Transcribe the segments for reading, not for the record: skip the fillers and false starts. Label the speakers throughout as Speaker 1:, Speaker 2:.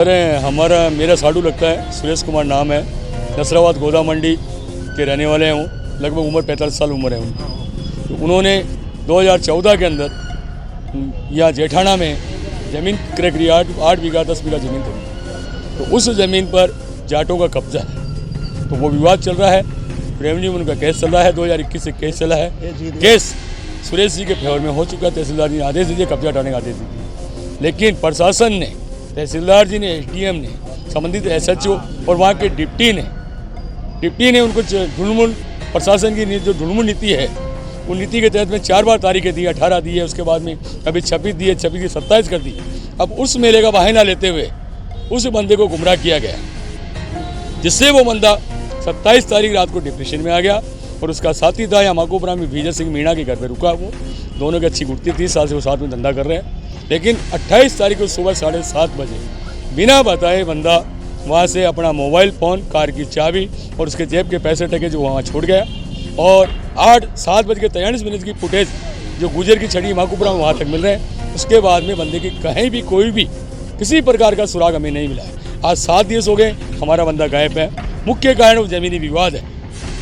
Speaker 1: अरे मेरा साडू लगता है, सुरेश कुमार नाम है। नसराबाद गोदा मंडी के रहने वाले हैं। लगभग उम्र 45 साल उम्र है उनकी। तो उन्होंने 2014 के अंदर यहाँ जेठाना में ज़मीन क्रय करी, 8 बीघा 10 बीघा ज़मीन खरीदी। तो उस ज़मीन पर जाटों का कब्जा है, तो वो विवाद चल रहा है। रेवेन्यू में उनका केस चल रहा है, 2021 से केस चला है। केस सुरेश जी के फेवर में हो चुका है। तहसीलदार जी ने आदेश दीजिए, कब्जा हटाने का आदेश दीजिए, लेकिन प्रशासन ने, तहसीलदार जी ने, एसडीएम ने, संबंधित एसएचओ और वहाँ के डिप्टी ने उनको ढुलमुल प्रशासन की जो ढुलमुल नीति है, उन नीति के तहत में 4 बार तारीखें दी, 18 दी है, उसके बाद में अभी 26 दी है, 26 की 27 कर दी। अब उस मेले का बहाना लेते हुए उस बंदे को गुमराह किया गया, जिससे वो बंदा 27 तारीख रात को डिप्रेशन में आ गया और उसका साथी था या माकोपुरा में विजय सिंह मीणा के घर पे रुका। वो दोनों की अच्छी गुटती, 30 साल से वो साथ में धंधा कर रहे हैं। लेकिन 28 तारीख को सुबह 7:30 बजे बिना बताए बंदा वहाँ से अपना मोबाइल फ़ोन, कार की चाबी और उसके जेब के पैसे टके जो वहाँ छोड़ गया। और 7:43 की फुटेज जो गुजर की छड़ी माकोपुरा में वहाँ तक मिल रहे हैं। उसके बाद में बंदे की कहीं भी कोई भी किसी प्रकार का सुराग हमें नहीं मिला है। आज 7 दिवस हो गए, हमारा बंदा गायब है। मुख्य कारण वो ज़मीनी विवाद है।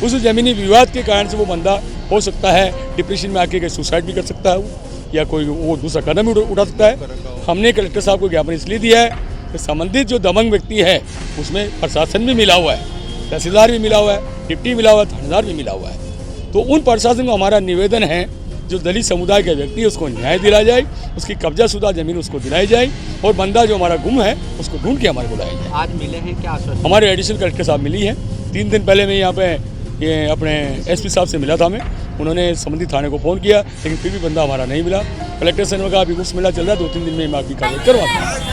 Speaker 1: उस ज़मीनी विवाद के कारण से वो बंदा हो सकता है डिप्रेशन में आके सुसाइड भी कर सकता है वो, या कोई वो दूसरा कदम भी उठा सकता है। हमने कलेक्टर साहब को ज्ञापन इसलिए दिया है कि संबंधित जो दबंग व्यक्ति है उसमें प्रशासन भी मिला हुआ है, तहसीलदार भी मिला हुआ है, डिप्टी मिला हुआ है, थानेदार भी मिला हुआ है। तो उन प्रशासन को हमारा निवेदन है, जो दलित समुदाय के व्यक्ति है उसको न्याय दिलाया जाए, उसकी कब्जाशुदा ज़मीन उसको दिलाई जाए और बंदा जो हमारा गुम है उसको ढूंढ के हमारे को लाया जाए।
Speaker 2: आज मिले हैं क्या आश्वासन?
Speaker 1: हमारे एडिशनल कलेक्टर साहब मिली है। 3 दिन पहले मैं यहाँ पे ये अपने एसपी साहब से मिला था मैं। उन्होंने संबंधित थाने को फ़ोन किया, लेकिन फिर भी बंदा हमारा नहीं मिला। कलेक्टर से ने कहा अभी कुछ मिला चल रहा है, 2-3 दिन में मैं आपकी कार्रवाई करवाता हूँ।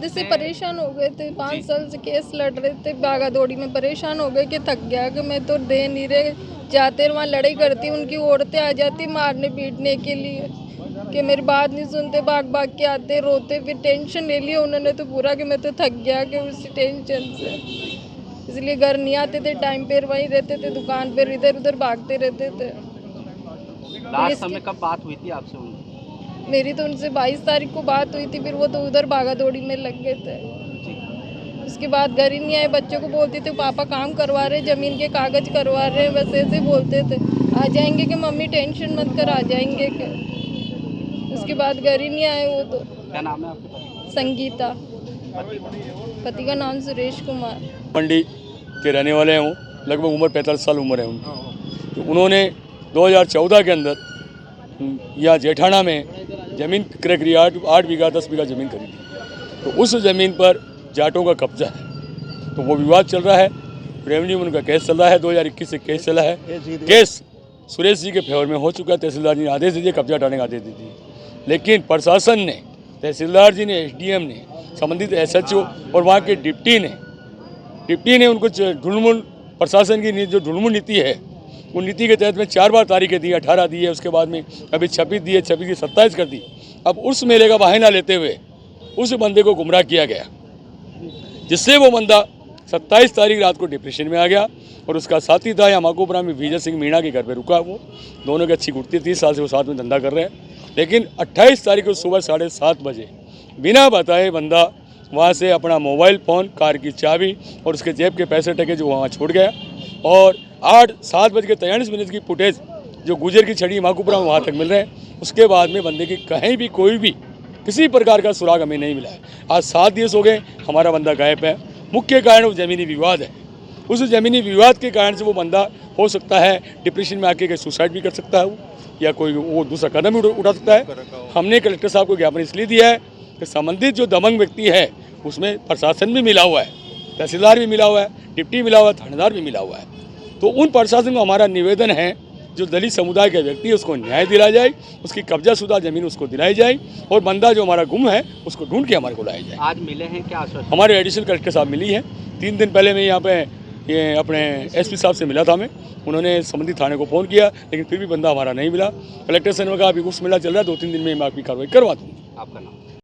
Speaker 3: से परेशान हो गए थे, 5 साल से केस लड़ रहे थे, भागा दौड़ी में परेशान हो गए कि थक गया कि मैं तो दे नहीं रहे। जाते वहाँ लड़ाई करती, उनकी औरतें आ जाती मारने पीटने के लिए कि मेरी बात नहीं सुनते, भाग के आते रोते। फिर टेंशन ले लिया उन्होंने तो पूरा कि मैं तो थक गया कि उसी टेंशन से, इसलिए घर नहीं आते थे टाइम पर, वहीं रहते थे दुकान पर, इधर उधर भागते रहते थे।
Speaker 2: लास्ट समय कब बात हुई थी आपसे उनकी?
Speaker 3: मेरी तो उनसे 22 तारीख को बात हुई थी, फिर वो तो उधर भागा दौड़ी में लग गए थे। उसके बाद घर ही नहीं आए। बच्चों को बोलते थे पापा काम करवा रहे, ज़मीन के कागज करवा रहे हैं, बस ऐसे बोलते थे आ जाएंगे कि मम्मी टेंशन मत कर, आ जाएंगे कि। उसके बाद घर ही नहीं आए वो तो।
Speaker 2: क्या नाम है आपके पति?
Speaker 3: संगीता। पति का नाम सुरेश कुमार।
Speaker 1: मंडी के रहने वाले हैं। लगभग उम्र 45 साल उम्र है उनकी। तो उन्होंने 2014 के अंदर यहाँ जेठाना में ज़मीन क्रय करी, 8 बीघा 10 बीघा ज़मीन खरीदी। तो उस ज़मीन पर जाटों का कब्जा है, तो वो विवाद चल रहा है। रेवेन्यू में उनका केस चल रहा है, 2021 से केस चला है। केस सुरेश जी के फेवर में हो चुका है। तहसीलदार जी ने आदेश दीजिए, कब्जा हटाने का आदेश दीजिए, लेकिन प्रशासन ने, तहसीलदार जी ने, एसडीएम ने, संबंधित एसएचओ और वहाँ के डिप्टी ने उनको ढुलमुल प्रशासन की जो ढुलमुल नीति है, उन नीति के तहत में 4 बार तारीखें दी, 18 दी है, उसके बाद में अभी 26 दी है, 26 की 27 कर दी। अब उस मेले का बहाना लेते हुए उस बंदे को गुमराह किया गया, जिससे वो बंदा 27 तारीख रात को डिप्रेशन में आ गया और उसका साथी था या माकोपुरा में विजय सिंह मीणा के घर पे रुका। वो दोनों की अच्छी गुटती, 30 साल से वो साथ में धंधा कर रहे हैं। लेकिन 28 तारीख को सुबह 7:30 बजे बिना बताए बंदा वहाँ से अपना मोबाइल फ़ोन, कार की चाबी और उसके जेब के पैसे टके जो वहाँ छोड़ गया। और 7:43 की फुटेज जो गुजर की छड़ी माकोपुरा में वहाँ तक मिल रहे हैं। उसके बाद में बंदे की कहीं भी कोई भी किसी प्रकार का सुराग हमें नहीं मिला है। आज 7 दिवस हो गए, हमारा बंदा गायब है। मुख्य कारण वो ज़मीनी विवाद है। उस ज़मीनी विवाद के कारण से वो बंदा हो सकता है डिप्रेशन में आके सुसाइड भी कर सकता है वो, या कोई वो दूसरा कदम भी उठा सकता है। हमने कलेक्टर साहब को ज्ञापन इसलिए दिया है कि संबंधित जो दबंग व्यक्ति है उसमें प्रशासन भी मिला हुआ है, तहसीलदार भी मिला हुआ है, डिप्टी मिला हुआ है, थानेदार भी मिला हुआ है। तो उन प्रशासन को हमारा निवेदन है, जो दलित समुदाय के व्यक्ति है उसको न्याय दिलाया जाए, उसकी कब्जाशुदा ज़मीन उसको दिलाई जाए और बंदा जो हमारा गुम है उसको ढूंढ के हमारे को लाया जाए।
Speaker 2: आज मिले हैं क्या आश्वासन?
Speaker 1: हमारे एडिशनल कलेक्टर साहब मिली है। 3 दिन पहले मैं यहाँ पे ये अपने एसपी साहब से मिला था हमें, उन्होंने संबंधित थाने को फ़ोन किया, लेकिन फिर भी बंदा हमारा नहीं मिला। कलेक्टर से ने कहा अभी कुछ मिला चल रहा है, 2-3 दिन में मैं आपकी कार्रवाई करवा दूँगा।
Speaker 2: आपका नाम?